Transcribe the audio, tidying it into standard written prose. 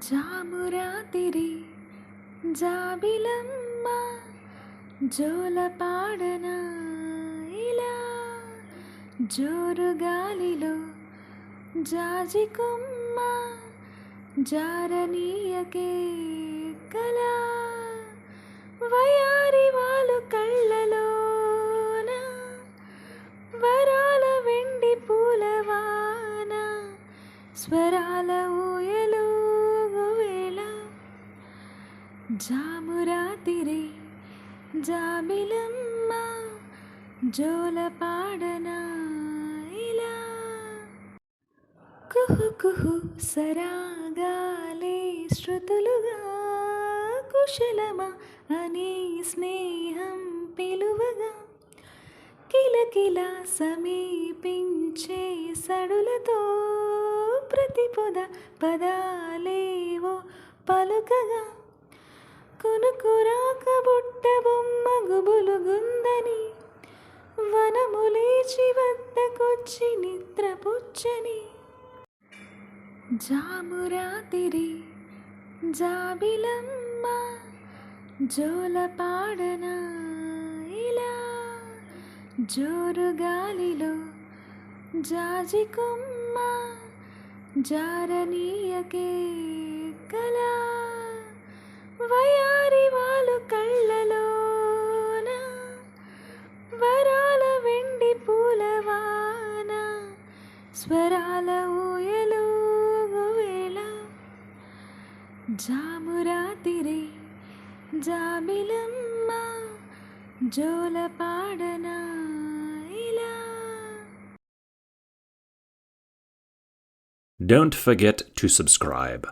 జామురాతిరి జాబిలమ్మ జోలపాడన ఇలా జోరుగాలిలో జాజికొమ్మ జారనీయకే కలా వయారి వాళ్ళు కళ్ళలోన వరాల వెండి పూలవాన స్వరాల ఊయలు వేళ జామురాతిరి జాబిలమ్మ జోలపాడన ఇలా కుహు కుహు సరాగాలే శృతులుగా కుశలమా అని స్నేహం పిలువగా కిలకిల సమీపించే సడులతో ప్రతిపద పదాలేవో పలుకగా కొనుకురాక బుట్ట బొమ్మ గుబులుగుందని వనములేచి వద్దకొచ్చి నిద్రపుచ్చని జామురాతిరి జాబిలమ్మ జోలపాడన ఇలా జోరుగాలిలో జాజికొమ్మ జారనీయకే కలా వయారి వాళ్ళు కళ్ళలోన వరాల వెండి పూలవాన స్వరాల ఊయలు వేళ జామురాతిరి జాబిలమ్మ జోలపాడన ఇలా. Don't forget to subscribe.